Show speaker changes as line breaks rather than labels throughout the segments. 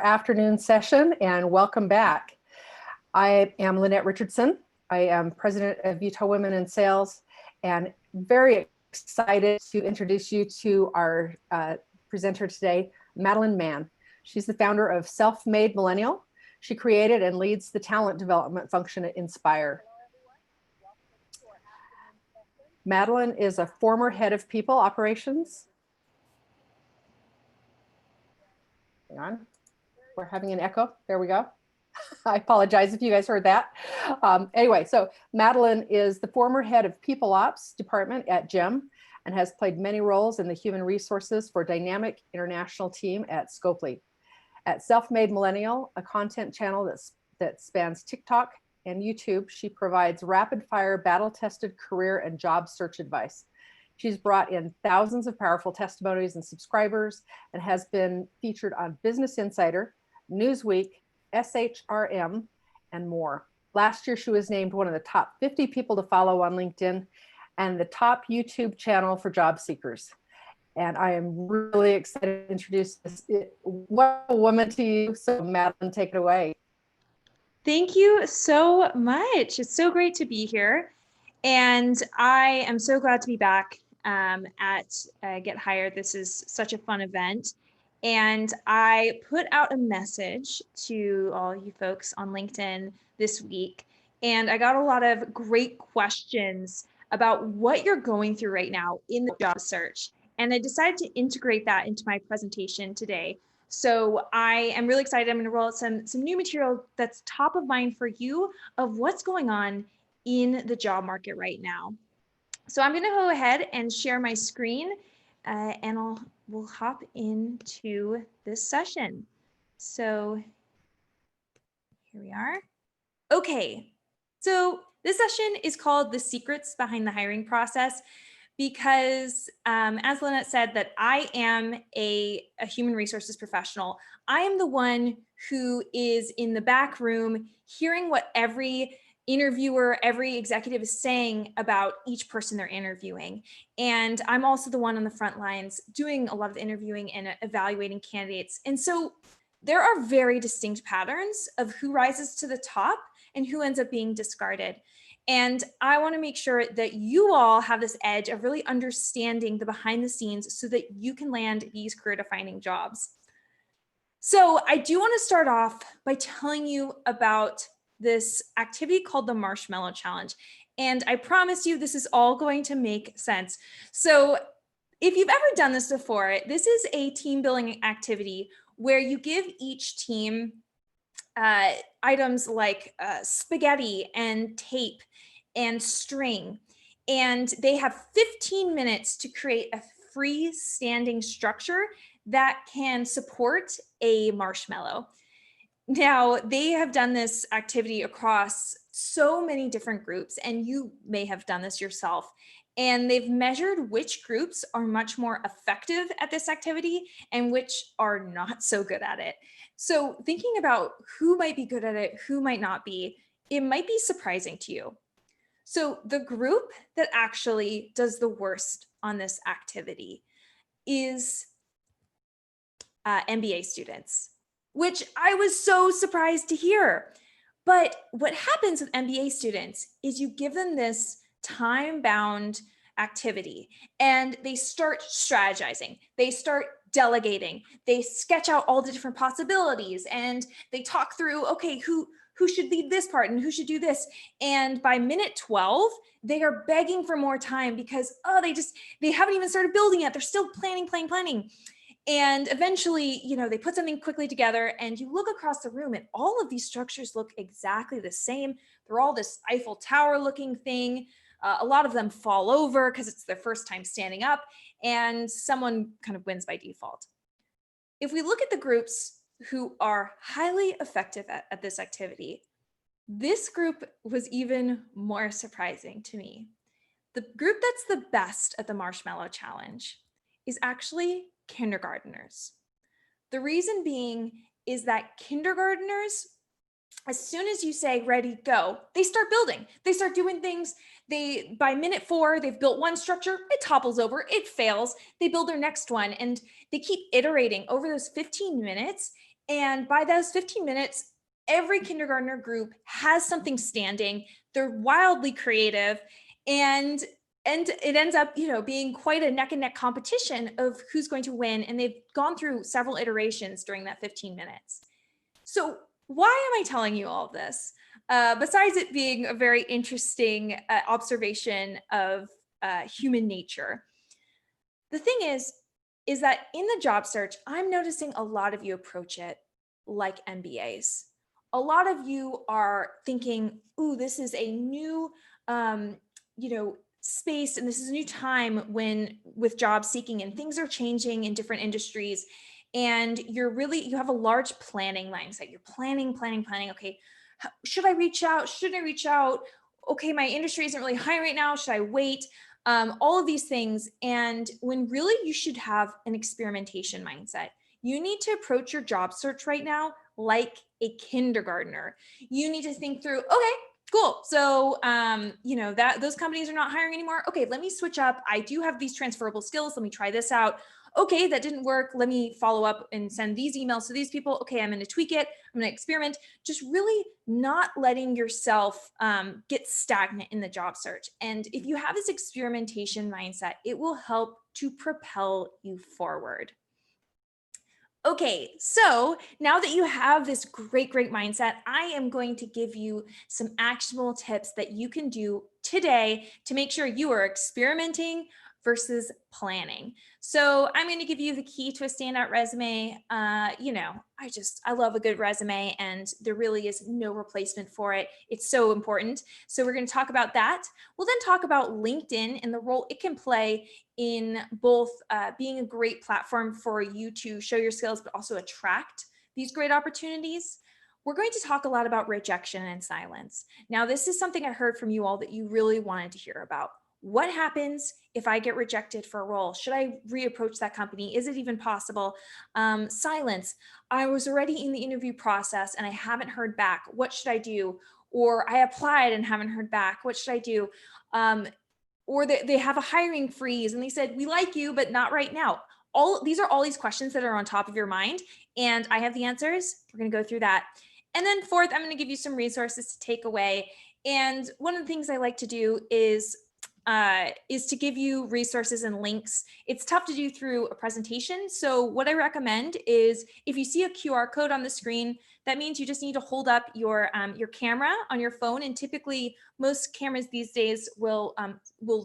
Afternoon session and welcome back. I am Lynette Richardson. I am president of Utah Women in Sales and very excited to introduce you to our presenter today, Madeline Mann. She's the founder of Self-Made Millennial. She created and leads the talent development function at Inspire. Madeline is a former head of people operations. Hang on. We're having an echo. There we go. I apologize if you guys heard that. Anyway, so Madeline is the former head of People Ops department at GEM and has played many roles in the human resources for dynamic international team at Scopely. At Self-Made Millennial, a content channel that spans TikTok and YouTube, she provides rapid-fire, battle-tested career and job search advice. She's brought in thousands of powerful testimonies and subscribers and has been featured on Business Insider, Newsweek, SHRM, and more. Last year, she was named one of the top 50 people to follow on LinkedIn and the top YouTube channel for job seekers. And I am really excited to introduce this wonderful woman to you. So Madeline, take it away.
Thank you so much. It's so great to be here. And I am so glad to be back at Get Hired. This is such a fun event. And I put out a message to all you folks on LinkedIn this week, and I got a lot of great questions about what you're going through right now in the job search. And I decided to integrate that into my presentation today. So I am really excited. I'm going to roll out some new material that's top of mind for you of what's going on in the job market right now. So I'm going to go ahead and share my screen and we'll hop into this session. So here we are. Okay, so this session is called The Secrets Behind the Hiring Process because as Lynette said, that I am a human resources professional. I am the one who is in the back room hearing what every interviewer, every executive is saying about each person they're interviewing. And I'm also the one on the front lines doing a lot of the interviewing and evaluating candidates. And so there are very distinct patterns of who rises to the top and who ends up being discarded. And I want to make sure that you all have this edge of really understanding the behind the scenes so that you can land these career defining jobs. So I do want to start off by telling you about this activity called the Marshmallow Challenge. And I promise you this is all going to make sense. So if you've ever done this before, this is a team building activity where you give each team items like spaghetti and tape and string. And they have 15 minutes to create a freestanding structure that can support a marshmallow. Now, they have done this activity across so many different groups, and you may have done this yourself. And they've measured which groups are much more effective at this activity and which are not so good at it. So thinking about who might be good at it, who might not be, it might be surprising to you. So the group that actually does the worst on this activity is MBA students, which I was so surprised to hear. But what happens with MBA students is you give them this time-bound activity and they start strategizing, they start delegating, they sketch out all the different possibilities and they talk through, okay, who should lead this part and who should do this. And by minute 12, they are begging for more time because, they haven't even started building yet. They're still planning. And eventually, they put something quickly together and you look across the room and all of these structures look exactly the same. They're all this Eiffel Tower looking thing. A lot of them fall over because it's their first time standing up and someone kind of wins by default. If we look at the groups who are highly effective at this activity, this group was even more surprising to me. The group that's the best at the Marshmallow Challenge is actually kindergarteners. The reason being is that kindergarteners, as soon as you say ready, go, they start building, they start doing things. By minute 4, they've built one structure, it topples over, it fails, they build their next one, and they keep iterating over those 15 minutes. And by those 15 minutes, every kindergartner group has something standing. They're wildly creative, and it ends up, being quite a neck and neck competition of who's going to win. And they've gone through several iterations during that 15 minutes. So why am I telling you all of this? Besides it being a very interesting observation of human nature, the thing is that in the job search, I'm noticing a lot of you approach it like MBAs. A lot of you are thinking, ooh, this is a new, space, and this is a new time when with job seeking, and things are changing in different industries. And you have a large planning mindset. You're planning. Okay, should I reach out? Shouldn't I reach out? Okay, my industry isn't really high right now. Should I wait? All of these things. And when really you should have an experimentation mindset. You need to approach your job search right now like a kindergartner. You need to think through, okay, cool. So, that those companies are not hiring anymore. Okay, let me switch up. I do have these transferable skills. Let me try this out. Okay, that didn't work. Let me follow up and send these emails to these people. Okay, I'm going to tweak it. I'm going to experiment. Just really not letting yourself get stagnant in the job search. And if you have this experimentation mindset, it will help to propel you forward. Okay, so now that you have this great mindset, I am going to give you some actionable tips that you can do today to make sure you are experimenting versus planning. So I'm going to give you the key to a standout resume. I love a good resume, and there really is no replacement for it. It's so important. So we're going to talk about that. We'll then talk about LinkedIn and the role it can play in both being a great platform for you to show your skills, but also attract these great opportunities. We're going to talk a lot about rejection and silence. Now, this is something I heard from you all that you really wanted to hear about. What happens if I get rejected for a role? Should I reapproach that company? Is it even possible? Silence. I was already in the interview process and I haven't heard back. What should I do? Or I applied and haven't heard back. What should I do? Or they have a hiring freeze and they said, we like you, but not right now. These are all these questions that are on top of your mind, and I have the answers. We're going to go through that. And then fourth, I'm going to give you some resources to take away. And one of the things I like to do is to give you resources and links. It's tough to do through a presentation. So what I recommend is if you see a QR code on the screen, that means you just need to hold up your camera on your phone. And typically most cameras these days will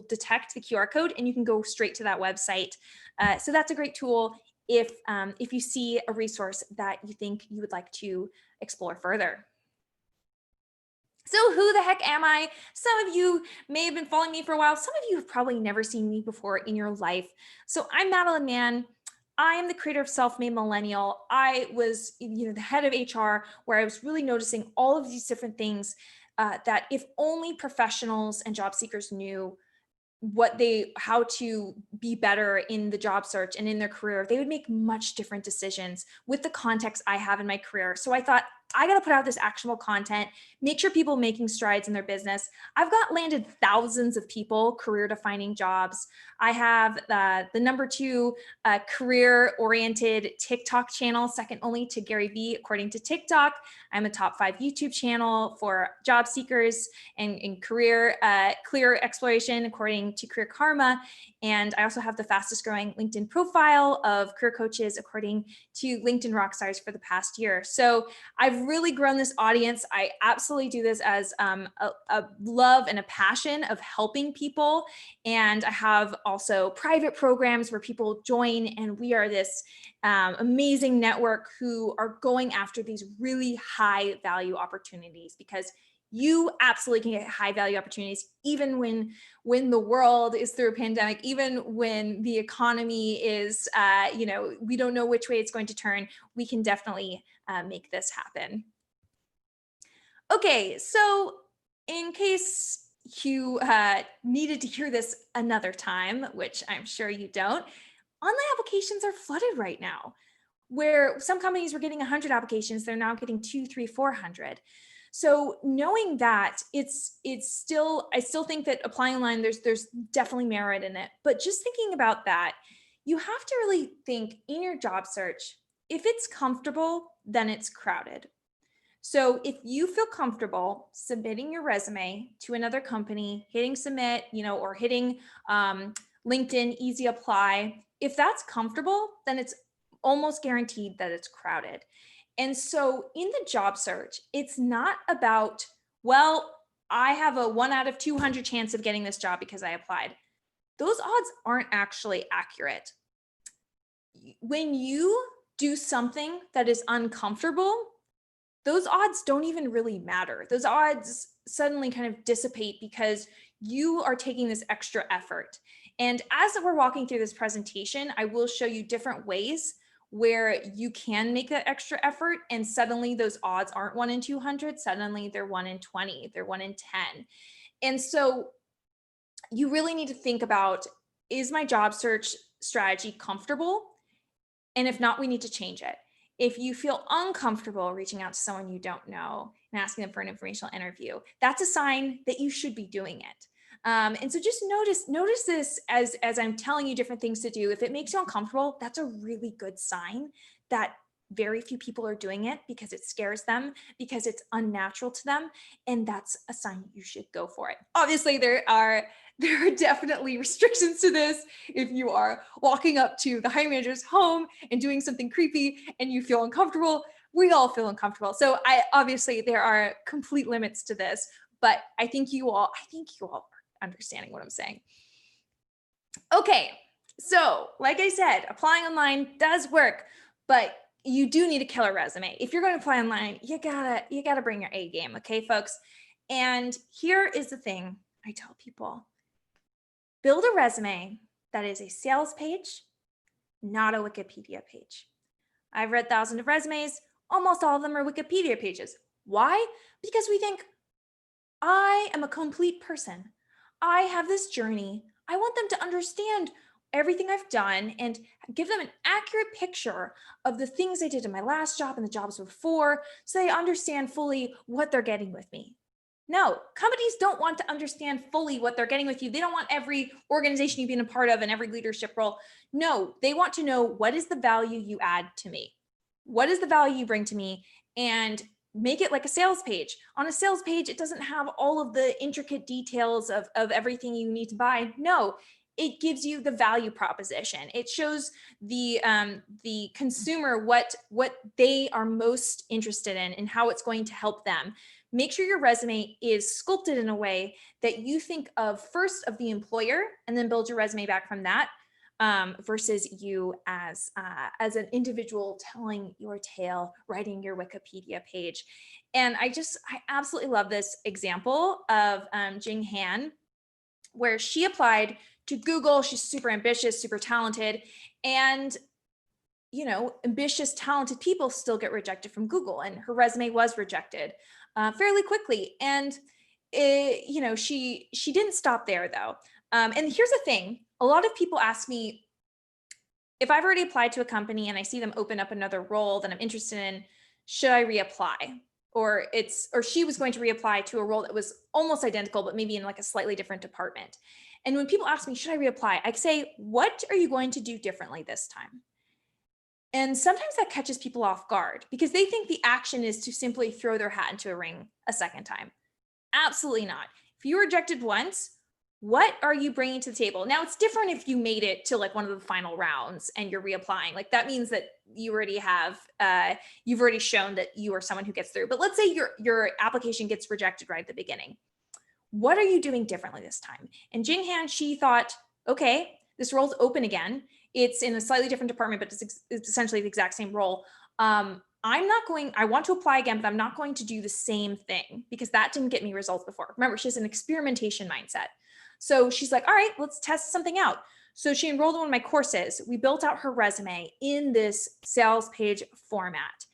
detect the QR code and you can go straight to that website. So that's a great tool if you see a resource that you think you would like to explore further. So who the heck am I? Some of you may have been following me for a while. Some of you have probably never seen me before in your life. So I'm Madeline Mann. I am the creator of Self-Made Millennial. I was, the head of HR, where I was really noticing all of these different things that if only professionals and job seekers knew how to be better in the job search and in their career, they would make much different decisions with the context I have in my career. So I thought, I got to put out this actionable content, make sure people are making strides in their business. I've landed thousands of people career defining jobs. I have the number 2 career oriented TikTok channel, second only to Gary Vee, according to TikTok. I'm a top 5 YouTube channel for job seekers and career exploration, according to Career Karma. And I also have the fastest growing LinkedIn profile of career coaches, according to LinkedIn Rockstars, for the past year. So I've really grown this audience. I absolutely do this as a love and a passion of helping people. And I have also private programs where people join, and we are this amazing network who are going after these really high value opportunities, because you absolutely can get high value opportunities even when the world is through a pandemic, even when the economy is, we don't know which way it's going to turn. We can definitely make this happen. Okay, so in case you needed to hear this another time, which I'm sure you don't, online applications are flooded right now. Where some companies were getting 100 applications, they're now getting 200, 300, 400. So knowing that, I still think that applying online, there's definitely merit in it. But just thinking about that, you have to really think in your job search, if it's comfortable, then it's crowded. So if you feel comfortable submitting your resume to another company, hitting submit, or hitting LinkedIn easy apply, if that's comfortable, then it's almost guaranteed that it's crowded. And so in the job search, it's not about, well, I have a 1 out of 200 chance of getting this job because I applied. Those odds aren't actually accurate. When you do something that is uncomfortable, those odds don't even really matter. Those odds suddenly kind of dissipate because you are taking this extra effort. And as we're walking through this presentation, I will show you different ways where you can make that extra effort, and suddenly those odds aren't 1 in 200, suddenly they're 1 in 20, they're 1 in 10. And so you really need to think about, is my job search strategy comfortable? And if not, we need to change it. If you feel uncomfortable reaching out to someone you don't know and asking them for an informational interview, that's a sign that you should be doing it. And so just notice this as I'm telling you different things to do. If it makes you uncomfortable, that's a really good sign that very few people are doing it because it scares them, because it's unnatural to them. And that's a sign you should go for it. Obviously, there are definitely restrictions to this. If you are walking up to the hiring manager's home and doing something creepy and you feel uncomfortable, we all feel uncomfortable. So obviously there are complete limits to this, but I think you all are understanding what I'm saying. Okay, so like I said, applying online does work, but you do need a killer resume. If you're going to apply online, you gotta bring your A game, okay, folks? And here is the thing I tell people. Build a resume that is a sales page, not a Wikipedia page. I've read thousands of resumes. Almost all of them are Wikipedia pages. Why? Because we think, I am a complete person. I have this journey. I want them to understand everything I've done and give them an accurate picture of the things I did in my last job and the jobs before, so they understand fully what they're getting with me. No, companies don't want to understand fully what they're getting with you. They don't want every organization you've been a part of and every leadership role. No, they want to know, what is the value you add to me? What is the value you bring to me? And make it like a sales page. On a sales page, it doesn't have all of the intricate details of everything you need to buy. No, it gives you the value proposition. It shows the consumer what they are most interested in and how it's going to help them. Make sure your resume is sculpted in a way that you think of first of the employer and then build your resume back from that, versus you as an individual telling your tale, writing your Wikipedia page. And I absolutely love this example of Jing Han, where she applied to Google. She's super ambitious, super talented, and ambitious, talented people still get rejected from Google, and her resume was rejected fairly quickly. And she didn't stop there though. And here's the thing. A lot of people ask me, if I've already applied to a company and I see them open up another role that I'm interested in, should I reapply? Or she was going to reapply to a role that was almost identical, but maybe in like a slightly different department. And when people ask me, should I reapply? I say, what are you going to do differently this time? And sometimes that catches people off guard because they think the action is to simply throw their hat into a ring a second time. Absolutely not. If you were rejected once, what are you bringing to the table? Now, it's different if you made it to like one of the final rounds and you're reapplying. Like that means that you already have, you've already shown that you are someone who gets through. But let's say your application git's rejected right at the beginning. What are you doing differently this time? And Jing Han, she thought, okay, this role's open again. It's in a slightly different department, but it's essentially the exact same role. I want to apply again, but I'm not going to do the same thing because that didn't get me results before. Remember, she has an experimentation mindset. So she's like, all right, let's test something out. So she enrolled in one of my courses. We built out her resume in this sales page format.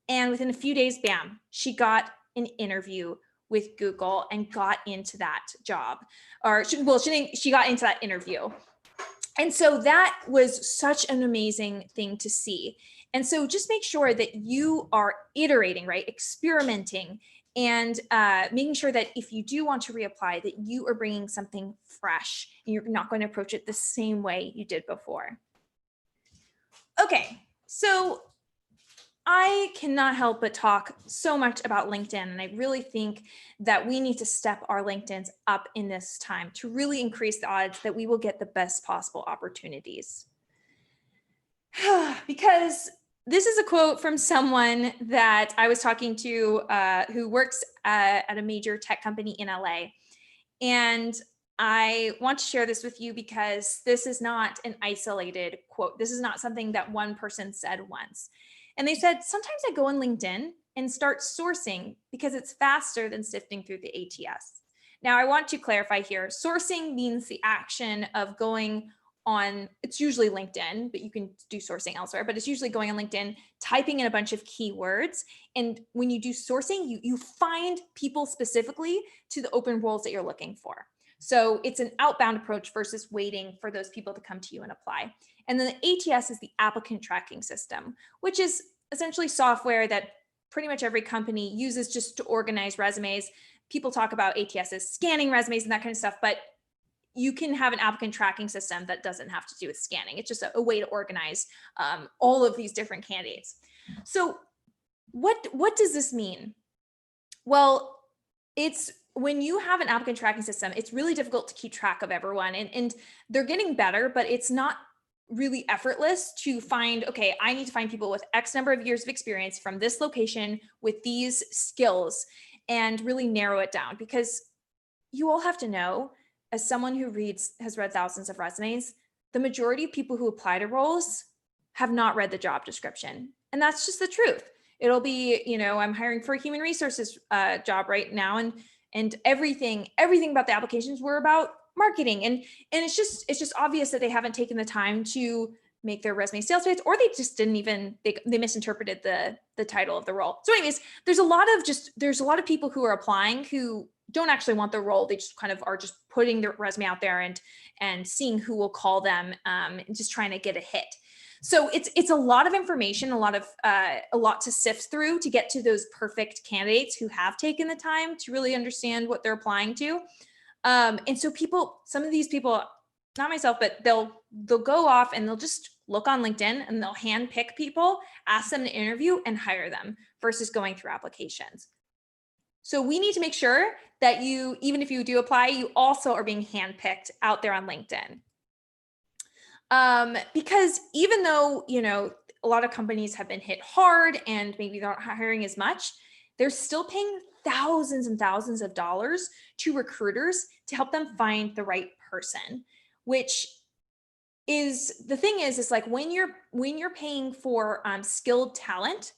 And within a few days, bam, she got an interview with Google and got into that job. She got into that interview. And so that was such an amazing thing to see. And so just make sure that you are iterating, right? Experimenting and making sure that if you do want to reapply, that you are bringing something fresh and you're not going to approach it the same way you did before. Okay, so I cannot help but talk so much about LinkedIn, and I really think that we need to step our LinkedIns up in this time to really increase the odds that we will get the best possible opportunities. Because this is a quote from someone that I was talking to who works at a major tech company in LA. And I want to share this with you because this is not an isolated quote. This is not something that one person said once. And they said, sometimes I go on LinkedIn and start sourcing because it's faster than sifting through the ATS. Now, I want to clarify here, sourcing means the action of going on, it's usually LinkedIn, but you can do sourcing elsewhere, but it's usually going on LinkedIn, typing in a bunch of keywords. And when you do sourcing, you find people specifically to the open roles that you're looking for. So it's an outbound approach versus waiting for those people to come to you and apply. And then the ATS is the applicant tracking system, which is essentially software that pretty much every company uses just to organize resumes. People talk about ATS as scanning resumes and that kind of stuff, but you can have an applicant tracking system that doesn't have to do with scanning. It's just a way to organize all of these different candidates. So what does this mean? Well, it's when you have an applicant tracking system, it's really difficult to keep track of everyone, and they're getting better, but it's not really effortless to find, okay, I need to find people with X number of years of experience from this location with these skills and really narrow it down, because you all have to know, as someone who has read thousands of resumes, the majority of people who apply to roles have not read the job description. And that's just the truth. It'll be, I'm hiring for a human resources job right now, and everything about the applications were about marketing. And it's just obvious that they haven't taken the time to make their resume sales pitch, or they just didn't even, they misinterpreted the title of the role. So anyways, there's a lot of people who are applying who don't actually want the role. They just kind of are just putting their resume out there and seeing who will call them, and just trying to get a hit. So it's a lot of information, a lot to sift through to get to those perfect candidates who have taken the time to really understand what they're applying to. And so some of these people, not myself, but they'll go off and they'll just look on LinkedIn and they'll hand pick people, ask them to interview and hire them versus going through applications. So we need to make sure that even if you do apply, you also are being handpicked out there on LinkedIn. Because even though, a lot of companies have been hit hard and maybe they're not hiring as much, they're still paying thousands and thousands of dollars to recruiters to help them find the right person, which is the thing is like when you're paying for skilled talent,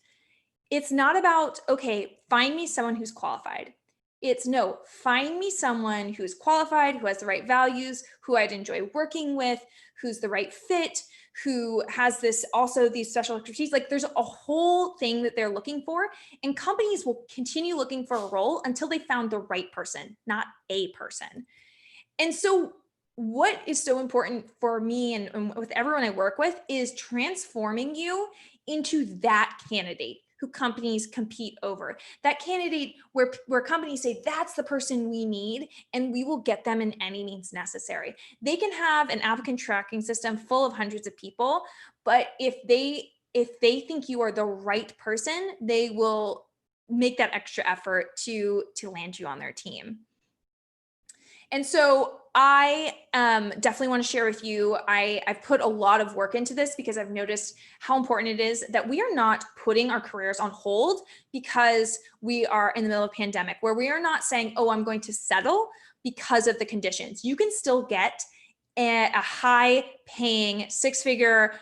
it's not about, okay, find me someone who's qualified. It's no, find me someone who is qualified, who has the right values, who I'd enjoy working with, who's the right fit, who has these special expertise. Like there's a whole thing that they're looking for, and companies will continue looking for a role until they found the right person, not a person. And so what is so important for me and with everyone I work with is transforming you into that candidate who companies compete over, that candidate where companies say, that's the person we need, and we will get them in any means necessary. They can have an applicant tracking system full of hundreds of people, but if they think you are the right person, they will make that extra effort to land you on their team. And so I definitely want to share with you, I've put a lot of work into this because I've noticed how important it is that we are not putting our careers on hold because we are in the middle of a pandemic, where we are not saying, oh, I'm going to settle because of the conditions. You can still get a high paying 6-figure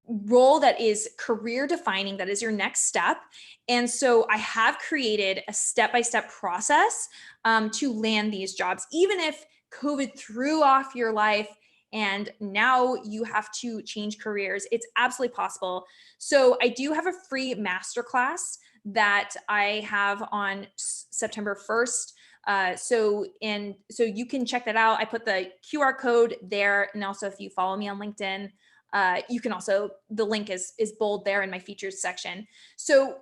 role that is career defining, that is your next step. And so I have created a step-by-step process to land these jobs, even if COVID threw off your life and now you have to change careers. It's absolutely possible. So I do have a free masterclass that I have on September 1st. So you can check that out. I put the QR code there. And also if you follow me on LinkedIn, you can also, the link is bold there in my features section. So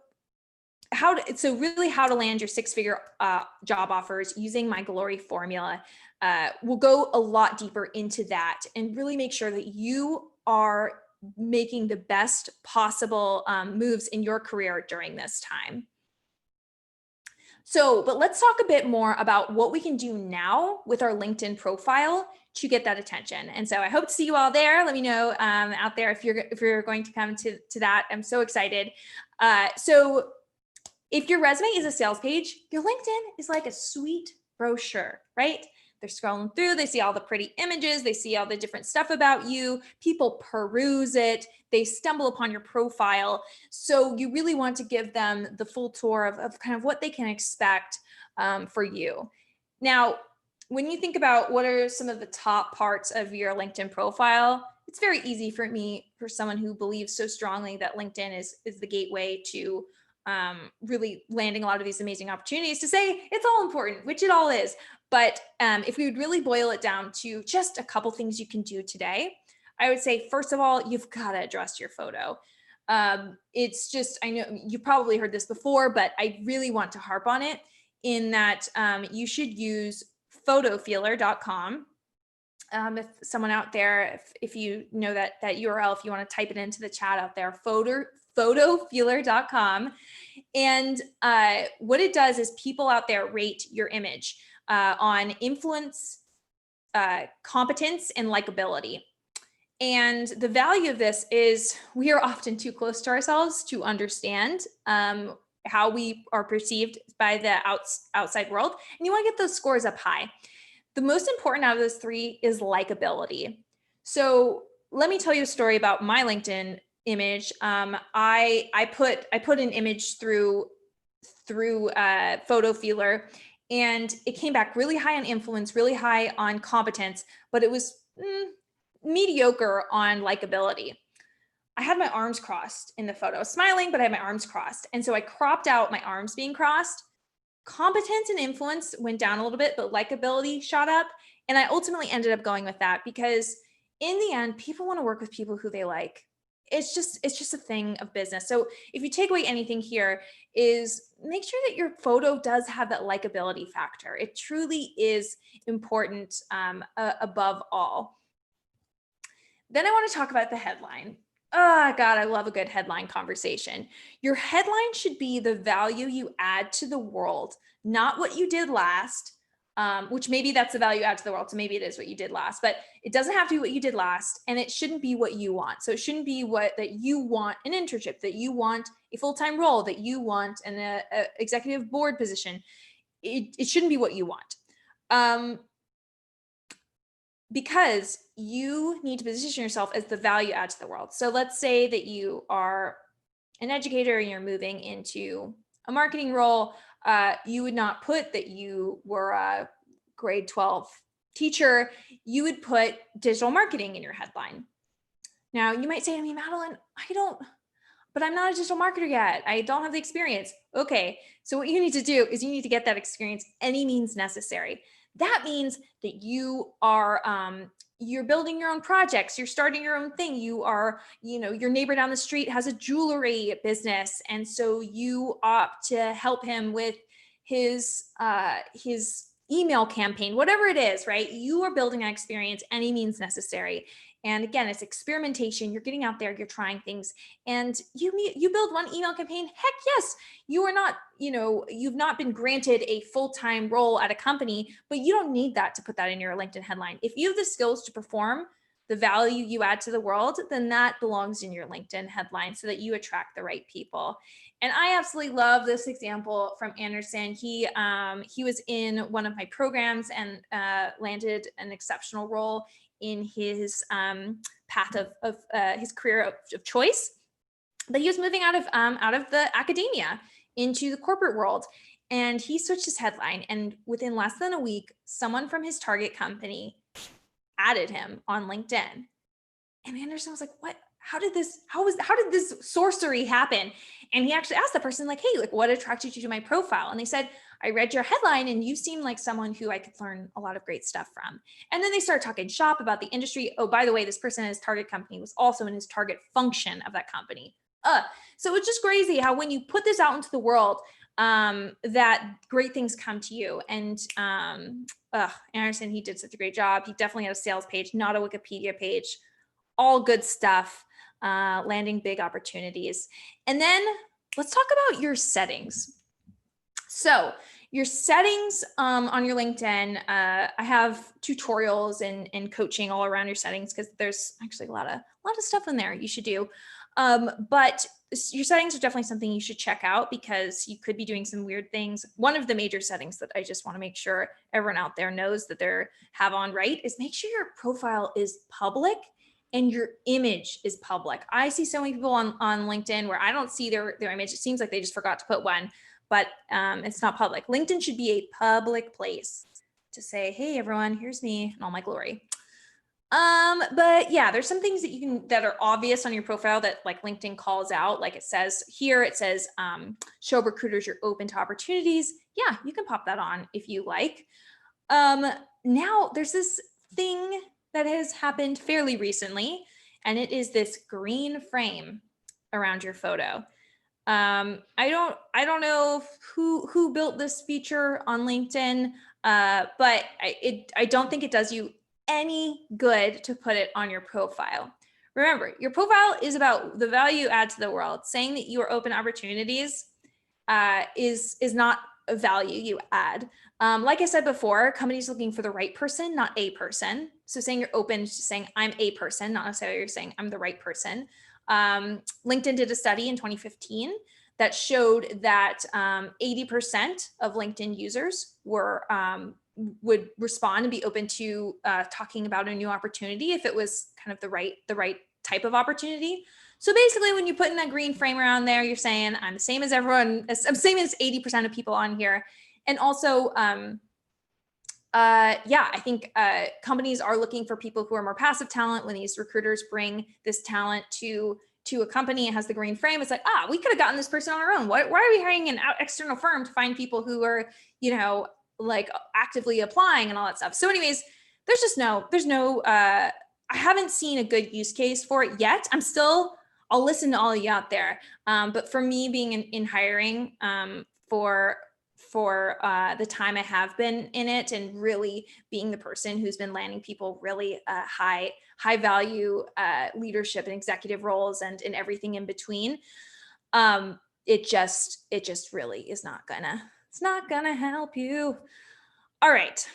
really how to land your 6-figure job offers using my Glory formula. We'll go a lot deeper into that and really make sure that you are making the best possible moves in your career during this time. So, but let's talk a bit more about what we can do now with our LinkedIn profile to get that attention. And so I hope to see you all there. Let me know out there if you're going to come to that. I'm so excited. So if your resume is a sales page, your LinkedIn is like a sweet brochure, right? They're scrolling through, they see all the pretty images, they see all the different stuff about you, people peruse it, they stumble upon your profile. So you really want to give them the full tour of kind of what they can expect for you. Now, when you think about what are some of the top parts of your LinkedIn profile, it's very easy for me, for someone who believes so strongly that LinkedIn is the gateway to really landing a lot of these amazing opportunities, to say it's all important, which it all is. But if we would really boil it down to just a couple things you can do today, I would say, first of all, you've got to address your photo. It's just, I know you probably heard this before, but I really want to harp on it in that you should use photofeeler.com. If someone out there, if you know that URL, if you want to type it into the chat out there, photofeeler.com. And what it does is people out there rate your image on influence, competence, and likability. And the value of this is we are often too close to ourselves to understand how we are perceived by the outside world. And you want to get those scores up high. The most important out of those three is likability. So let me tell you a story about my LinkedIn image. I put an image through Photo Feeler, and it came back really high on influence, really high on competence, but it was mediocre on likability. I had my arms crossed in the photo. I was smiling, but I had my arms crossed. And so I cropped out my arms being crossed. Competence and influence went down a little bit, but likability shot up. And I ultimately ended up going with that because in the end, people want to work with people who they like. It's just a thing of business. So if you take away anything here, is make sure that your photo does have that likability factor. It truly is important above all. Then I want to talk about the headline. Oh God, I love a good headline conversation. Your headline should be the value you add to the world, not what you did last, which maybe that's the value add to the world. So maybe it is what you did last, but it doesn't have to be what you did last, and it shouldn't be what you want. So it shouldn't be that you want an internship, that you want a full-time role, that you want an executive board position. It shouldn't be what you want. Because you need to position yourself as the value add to the world. So let's say that you are an educator and you're moving into a marketing role. You would not put that you were a grade 12 teacher. You would put digital marketing in your headline. Now you might say to me, Madeline, but I'm not a digital marketer yet. I don't have the experience. Okay, so what you need to do is you need to get that experience any means necessary. That means that you are you're building your own projects, you're starting your own thing. You are, your neighbor down the street has a jewelry business, and so you opt to help him with his email campaign, whatever it is, right? You are building an experience any means necessary. And again, it's experimentation. You're getting out there, you're trying things, and you build one email campaign. Heck yes, you are not, you've not been granted a full-time role at a company, but you don't need that to put that in your LinkedIn headline. If you have the skills to perform the value you add to the world, then that belongs in your LinkedIn headline so that you attract the right people. And I absolutely love this example from Anderson. He was in one of my programs and landed an exceptional role in his path of his career of choice. But he was moving out of the academia into the corporate world, and he switched his headline. And within less than a week, someone from his target company added him on LinkedIn. And Anderson was like, "What? How did this sorcery happen?" And he actually asked the person, like, "Hey, what attracted you to my profile?" And they said, "I read your headline and you seem like someone who I could learn a lot of great stuff from." And then they started talking shop about the industry. Oh, by the way, this person in his target company was also in his target function of that company. So it's just crazy how when you put this out into the world, that great things come to you. And Anderson, he did such a great job. He definitely had a sales page, not a Wikipedia page. All good stuff. landing big opportunities. And then let's talk about your settings. So your settings on your LinkedIn, I have tutorials and coaching all around your settings because there's actually a lot of stuff in there you should do. But your settings are definitely something you should check out because you could be doing some weird things. One of the major settings that I just want to make sure everyone out there knows that they have on right is make sure your profile is public and your image is public. I see so many people on LinkedIn where I don't see their image. It seems like they just forgot to put one, but it's not public. LinkedIn should be a public place to say, hey, everyone, here's me in all my glory. But yeah, there's some things that you can, that are obvious on your profile that like LinkedIn calls out. Like it says here, it says, show recruiters you're open to opportunities. Yeah, you can pop that on if you like. Now there's this thing that has happened fairly recently, and it is this green frame around your photo. I don't know who built this feature on LinkedIn, but I don't think it does you any good to put it on your profile. Remember, your profile is about the value you add to the world. Saying that you are open to opportunities is not a value you add. Like I said before, companies looking for the right person, not a person. So saying you're open is just saying I'm a person, not necessarily you're saying I'm the right person. LinkedIn did a study in 2015 that showed that 80% of LinkedIn users would respond and be open to talking about a new opportunity if it was kind of the right type of opportunity. So basically, when you put in that green frame around there, you're saying I'm the same as everyone, I'm same as 80% of people on here. And also, yeah, I think companies are looking for people who are more passive talent. When these recruiters bring this talent to a company, it has the green frame. It's like, we could have gotten this person on our own. Why are we hiring an external firm to find people who are, like actively applying and all that stuff? So anyways, I haven't seen a good use case for it yet. I'll listen to all of you out there. But for me being in hiring for the time I have been in it and really being the person who's been landing people really high value leadership and executive roles and everything in between, it just really is not gonna help you. All right,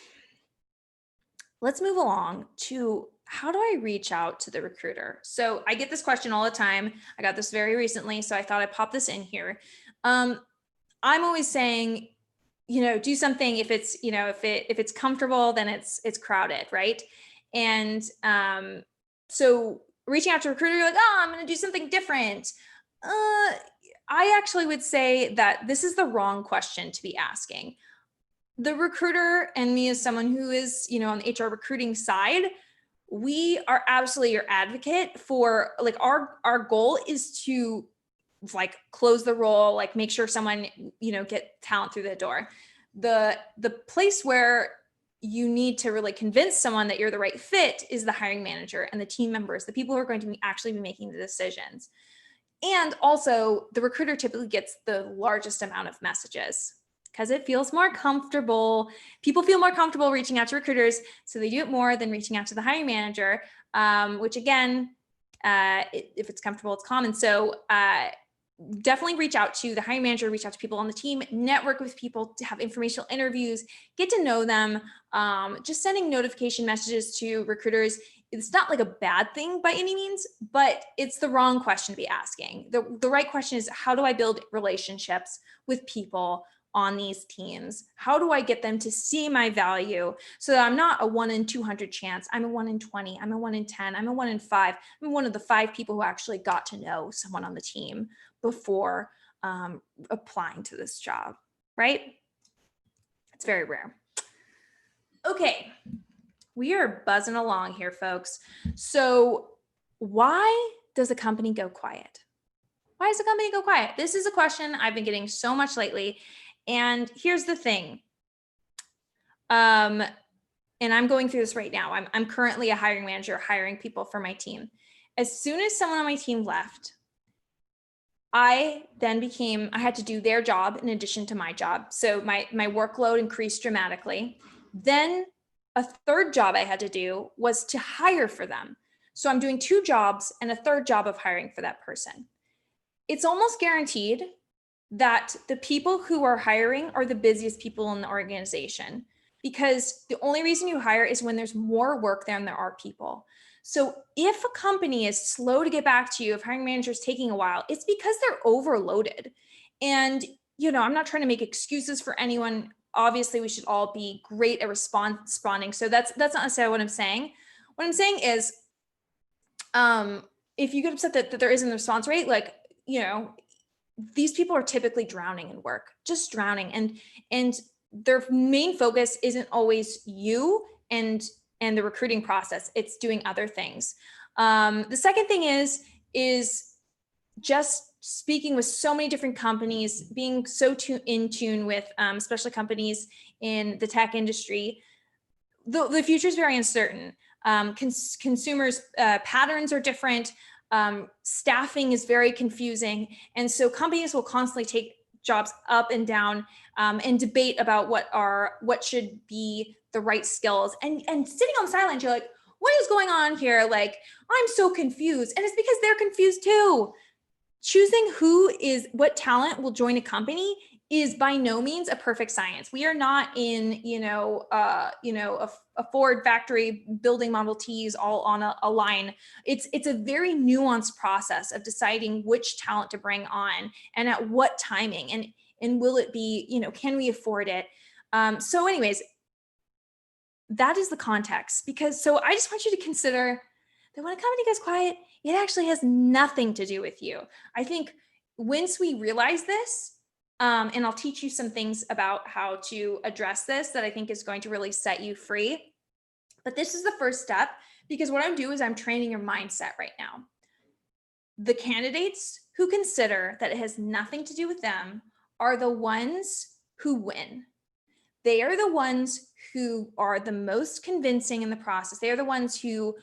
let's move along to how do I reach out to the recruiter? So I get this question all the time. I got this very recently, so I thought I'd pop this in here. I'm always saying, do something if it's, if it's comfortable, then it's crowded, right? And so reaching out to a recruiter, you're like, I'm going to do something different. I actually would say that this is the wrong question to be asking. The recruiter and me as someone who is, on the HR recruiting side, we are absolutely your advocate for like our goal is to like close the role, like make sure someone, get talent through the door. The place where you need to really convince someone that you're the right fit is the hiring manager and the team members, the people who are going to actually be making the decisions. And also the recruiter typically gets the largest amount of messages because it feels more comfortable. People feel more comfortable reaching out to recruiters, so they do it more than reaching out to the hiring manager, which again, if it's comfortable, it's common. So definitely reach out to the hiring manager, reach out to people on the team, network with people to have informational interviews, get to know them. Just sending notification messages to recruiters, it's not like a bad thing by any means, but it's the wrong question to be asking. The right question is, how do I build relationships with people on these teams? How do I get them to see my value so that I'm not a 1 in 200 chance? I'm a 1 in 20. I'm a 1 in 10. I'm a 1 in 5. I'm one of the 5 people who actually got to know someone on the team before applying to this job, right? It's very rare. Okay, we are buzzing along here, folks. So why does a company go quiet? Why does a company go quiet? This is a question I've been getting so much lately. And here's the thing. And I'm going through this right now. I'm currently a hiring manager, hiring people for my team. As soon as someone on my team left, I had to do their job in addition to my job. So my workload increased dramatically. Then a third job I had to do was to hire for them. So I'm doing 2 jobs and a third job of hiring for that person. It's almost guaranteed that the people who are hiring are the busiest people in the organization, because the only reason you hire is when there's more work than there are people. So if a company is slow to get back to you, if hiring managers taking a while, it's because they're overloaded. And, I'm not trying to make excuses for anyone. Obviously, we should all be great at responding. So that's not necessarily what I'm saying. What I'm saying is, if you get upset that there isn't a response rate, these people are typically drowning in work, just drowning. And their main focus isn't always you and the recruiting process. It's doing other things. The second thing is just speaking with so many different companies, being so in tune with, especially companies in the tech industry. The future is very uncertain. Consumers' patterns are different. Staffing is very confusing. And so companies will constantly take jobs up and down, and debate about what should be the right skills. And sitting on the sidelines, you're like, what is going on here? Like, I'm so confused. And it's because they're confused too. Choosing what talent will join a company is by no means a perfect science. We are not in, a Ford factory building Model Ts all on a line. It's a very nuanced process of deciding which talent to bring on and at what timing, and will it be, can we afford it? So anyways, that is the context. So I just want you to consider that when a company goes quiet, it actually has nothing to do with you. I think once we realize this, and I'll teach you some things about how to address this that I think is going to really set you free. But this is the first step, because what I'm doing is I'm training your mindset right now. The candidates who consider that it has nothing to do with them are the ones who win. They are the ones who are the most convincing in the process. They are the ones who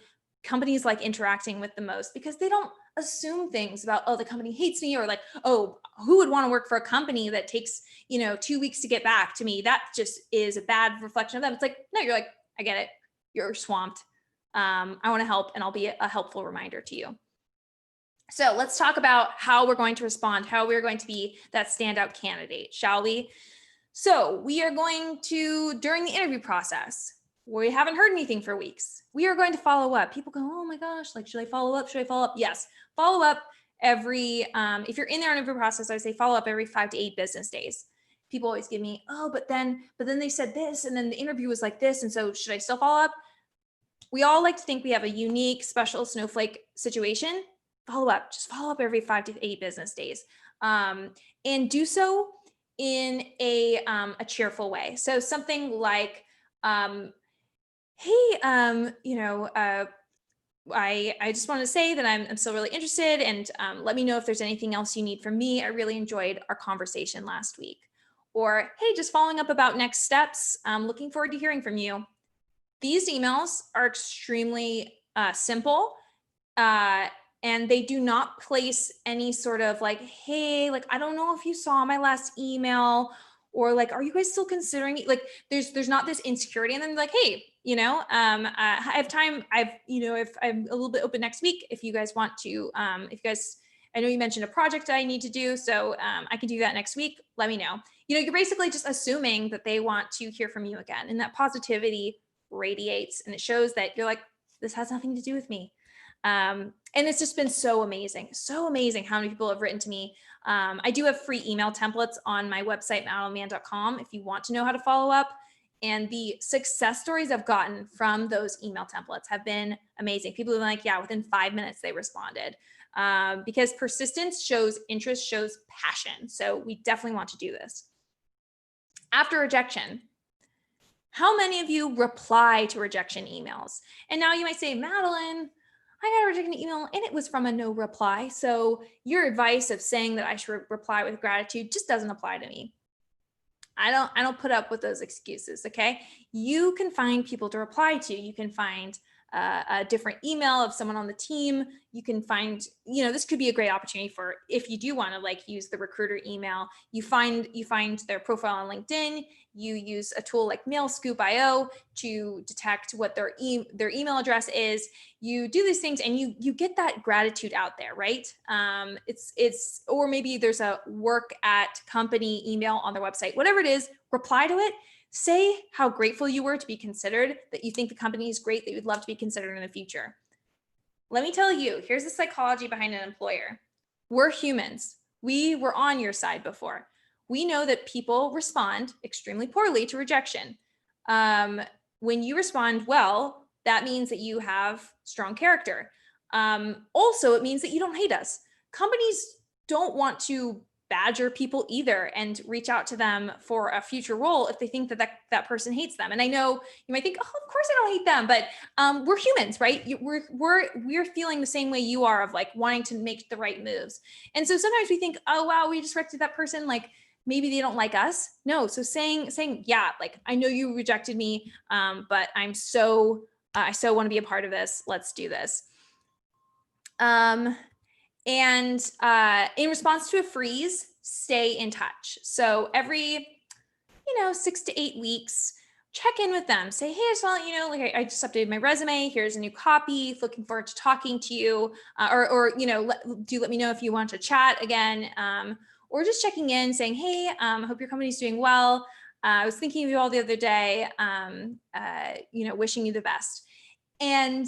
companies like interacting with the most, because they don't assume things about, oh, the company hates me, or like, oh, who would want to work for a company that takes, 2 weeks to get back to me? That just is a bad reflection of them. It's like, no, you're like, I get it. You're swamped. I want to help, and I'll be a helpful reminder to you. So let's talk about how we're going to respond, how we're going to be that standout candidate, shall we? So we are going to, during the interview process, we haven't heard anything for weeks, we are going to follow up. People go, oh my gosh, like, should I follow up? Should I follow up? Yes, follow up every, if you're in their interview process, I would say follow up every 5 to 8 business days. People always give me, oh, but then they said this, and then the interview was like this, and so should I still follow up? We all like to think we have a unique, special snowflake situation. Follow up, just follow up every 5 to 8 business days, and do so in a cheerful way. So something like, hey, I just want to say that I'm still really interested, and let me know if there's anything else you need from me. I really enjoyed our conversation last week. Or, hey, just following up about next steps. I'm looking forward to hearing from you. These emails are extremely simple, and they do not place any sort of like, hey, like, I don't know if you saw my last email, or like, are you guys still considering it? Like, there's not this insecurity. And then like, hey, I have time. If I'm a little bit open next week, if you guys want to, I know you mentioned a project I need to do, so I can do that next week. Let me know. You're basically just assuming that they want to hear from you again, and that positivity radiates, and it shows that you're like, this has nothing to do with me. And it's just been so amazing how many people have written to me. I do have free email templates on my website, madeline.com, if you want to know how to follow up. And the success stories I've gotten from those email templates have been amazing. People are like, yeah, within 5 minutes they responded, because persistence shows interest, shows passion. So we definitely want to do this. After rejection, how many of you reply to rejection emails? And now you might say, Madeline, I got a rejection email and it was from a no reply. So your advice of saying that I should reply with gratitude just doesn't apply to me. I don't put up with those excuses. Okay. You can find people to reply to. You can find a different email of someone on the team. You can find, this could be a great opportunity for, if you do want to like use the recruiter email, you find their profile on LinkedIn, you use a tool like MailScoop.io to detect what their email address is. You do these things and you get that gratitude out there, right? Or maybe there's a work at company email on their website, whatever it is, reply to it. Say how grateful you were to be considered, that you think the company is great, that you'd love to be considered in the future. Let me tell you, here's the psychology behind an employer. We're humans. We were on your side before. We know that people respond extremely poorly to rejection. When you respond well, that means that you have strong character. Also, it means that you don't hate us. Companies don't want to badger people either and reach out to them for a future role if they think that person hates them. And I know you might think, oh, of course I don't hate them, but we're humans, right? We're feeling the same way you are, of like wanting to make the right moves. And so sometimes we think, oh wow, we just rejected that person, like maybe they don't like us. No, so saying yeah, like I know you rejected me, but I so want to be a part of this. Let's do this. And in response to a freeze, stay in touch. So every, 6 to 8 weeks, check in with them. Say, hey, I just want to let you know, like I just updated my resume. Here's a new copy. Looking forward to talking to you. Do let me know if you want to chat again. Or just checking in, saying, hey, hope your company's doing well. I was thinking of you all the other day. Wishing you the best. And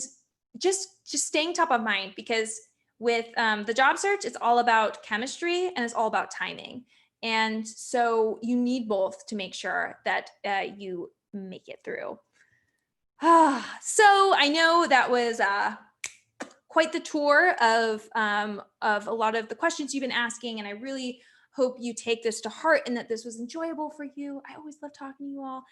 just staying top of mind, because with the job search, it's all about chemistry and it's all about timing. And so you need both to make sure that you make it through. So I know that was quite the tour of a lot of the questions you've been asking, and I really hope you take this to heart and that this was enjoyable for you. I always love talking to you all.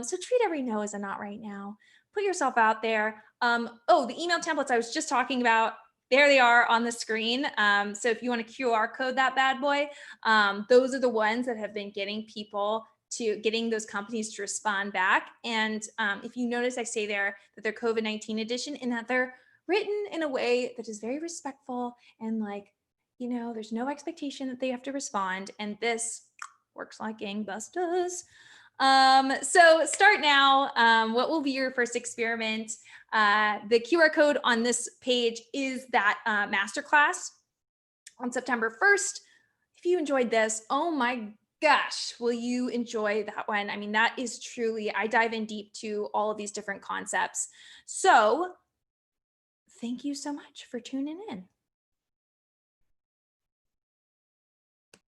So treat every no as a not right now. Put yourself out there. The email templates I was just talking about, there they are on the screen. So if you want to QR code that bad boy, those are the ones that have been getting those companies to respond back. And if you notice, I say there that they're COVID-19 edition, and that they're written in a way that is very respectful and like, there's no expectation that they have to respond. And this works like gangbusters. So start now. What will be your first experiment? The QR code on this page is that masterclass on September 1st. If you enjoyed this, oh my gosh, will you enjoy that one? I mean, that is truly, I dive in deep to all of these different concepts. So thank you so much for tuning in.